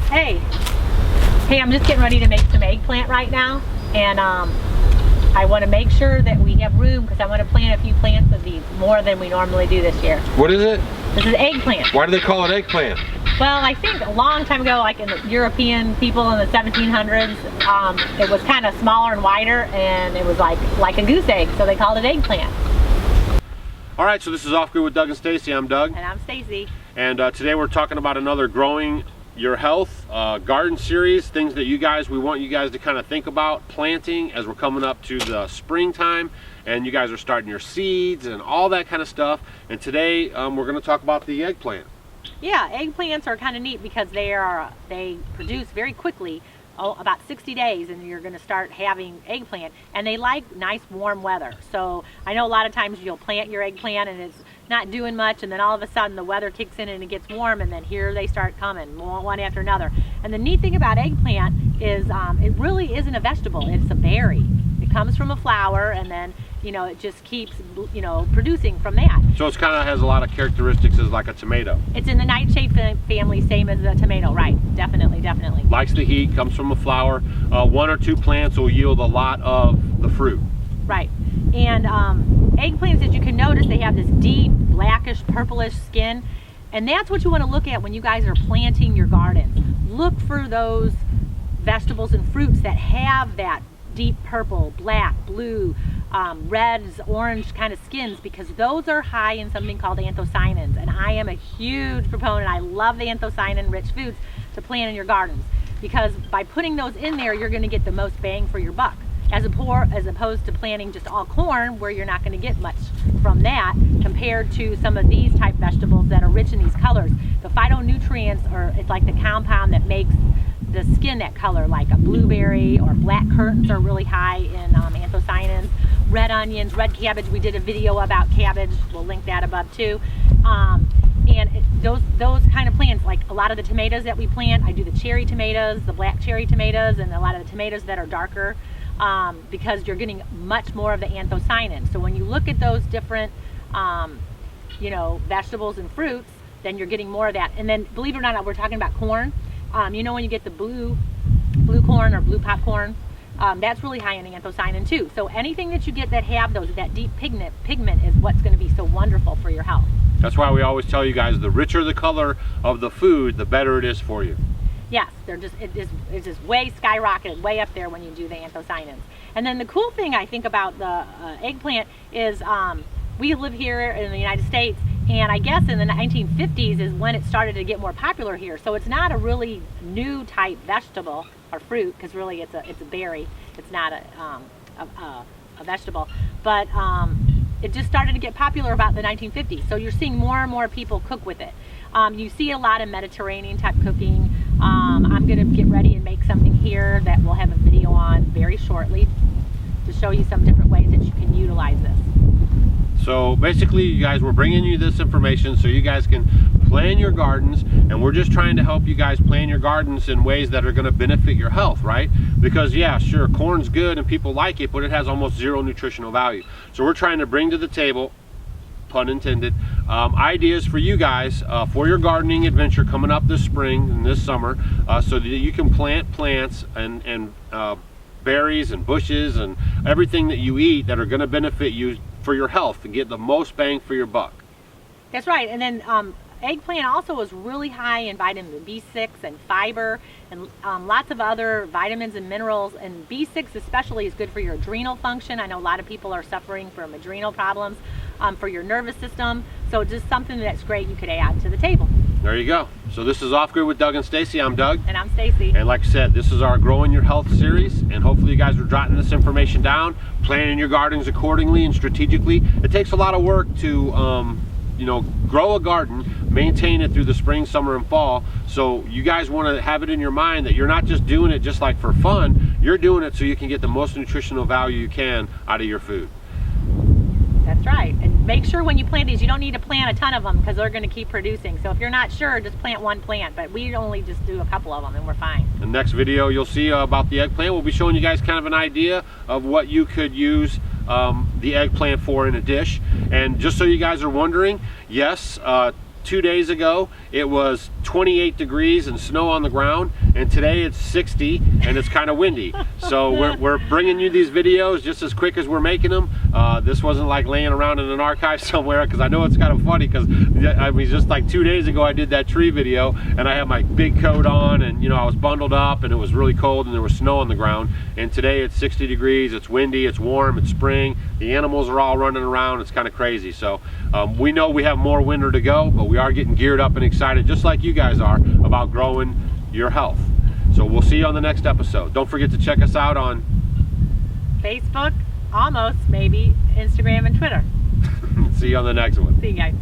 Hey, I'm just getting ready to make some eggplant right now, and I want to make sure that we have room because I want to plant a few plants of these, more than we normally do this year. What is it? This is eggplant. Why do they call it eggplant? Well, I think a long time ago, like in the European people in the 1700s, it was kind of smaller and wider, and it was like a goose egg, so they called it eggplant. All right, so this is Off Grid with Doug and Stacy. I'm Doug. And I'm Stacy. And today we're talking about another Growing Your Health garden series, things that we want you guys to kind of think about planting as we're coming up to the springtime, and you guys are starting your seeds and all that kind of stuff. And today we're going to talk about the eggplant. Yeah, eggplants are kind of neat because they produce very quickly, about 60 days, and you're going to start having eggplant, and they like nice warm weather. So I know a lot of times you'll plant your eggplant and it's not doing much, and then all of a sudden the weather kicks in and it gets warm, and then here they start coming one after another. And the neat thing about eggplant is it really isn't a vegetable, it's a berry. It comes from a flower, and then it just keeps producing from that. So it kind of has a lot of characteristics as like a tomato. It's in the nightshade family, same as the tomato, right? Definitely. Likes the heat, comes from a flower. One or two plants will yield a lot of the fruit. Right. And eggplants, as you can notice, they have this deep blackish purplish skin, and that's what you want to look at when you guys are planting your gardens. Look for those vegetables and fruits that have that deep purple, black, blue, reds, orange kind of skins, because those are high in something called anthocyanins, and I am a huge proponent. I love the anthocyanin rich foods to plant in your gardens, because by putting those in there, you're going to get the most bang for your buck, as opposed to planting just all corn, where you're not going to get much from that, compared to some of these type vegetables that are rich in these colors. The phytonutrients it's like the compound that makes the skin that color, like a blueberry or black currants are really high in anthocyanins. Red onions, red cabbage, we did a video about cabbage, we'll link that above too. Those kind of plants, like a lot of the tomatoes that we plant, I do the cherry tomatoes, the black cherry tomatoes, and a lot of the tomatoes that are darker, because you're getting much more of the anthocyanins. So when you look at those different vegetables and fruits, then you're getting more of that. And then, believe it or not, we're talking about corn. When you get the blue corn or blue popcorn, that's really high in anthocyanin too. So anything that you get that have that deep pigment is what's going to be so wonderful for your health. That's why we always tell you guys, the richer the color of the food, the better it is for you. Yes, it's just way skyrocketed, way up there when you do the anthocyanins. And then the cool thing I think about the eggplant is we live here in the United States, and I guess in the 1950s is when it started to get more popular here. So it's not a really new type vegetable or fruit, because really it's a berry. It's not a vegetable. But it just started to get popular about the 1950s. So you're seeing more and more people cook with it. You see a lot of Mediterranean type cooking. I'm going to get ready and make something here that we'll have a video on very shortly to show you some different ways that you can utilize this. So basically, you guys, we're bringing you this information so you guys can plan your gardens, and we're just trying to help you guys plan your gardens in ways that are going to benefit your health, right? Because yeah, sure, corn's good and people like it, but it has almost zero nutritional value. So we're trying to bring to the table, pun intended, ideas for you guys for your gardening adventure coming up this spring and this summer, so that you can plant plants and berries and bushes and everything that you eat that are going to benefit you for your health and get the most bang for your buck. That's right. And then eggplant also is really high in vitamin B6 and fiber and lots of other vitamins and minerals, and B6 especially is good for your adrenal function. I know a lot of people are suffering from adrenal problems, for your nervous system, so just something that's great you could add to the table. There you go. So this is Off Grid with Doug and Stacy. I'm Doug. And I'm Stacy. And like I said, this is our Growing Your Health series, and hopefully you guys are jotting this information down, planning your gardens accordingly and strategically. It takes a lot of work to grow a garden, maintain it through the spring, summer, and fall. So you guys want to have it in your mind that you're not just doing it just like for fun, you're doing it so you can get the most nutritional value you can out of your food. That's right. And make sure when you plant these, you don't need to plant a ton of them because they're going to keep producing. So if you're not sure, just plant one plant, but we only just do a couple of them and we're fine. In the next video you'll see about the eggplant. We'll be showing you guys kind of an idea of what you could use the eggplant for in a dish. And just so you guys are wondering, yes, 2 days ago it was 28 degrees and snow on the ground, and today it's 60 and it's kind of windy. So we're bringing you these videos just as quick as we're making them. This wasn't like laying around in an archive somewhere, because I know it's kind of funny, because I mean, just like 2 days ago I did that tree video and I had my big coat on, and you know, I was bundled up and it was really cold and there was snow on the ground, and today it's 60 degrees, it's windy, it's warm, it's spring, the animals are all running around, it's kind of crazy. So we know we have more winter to go, but we are getting geared up and excited, just like you guys are, about growing your health. So we'll see you on the next episode. Don't forget to check us out on Facebook, almost, maybe, Instagram and Twitter. See you on the next one. See you guys.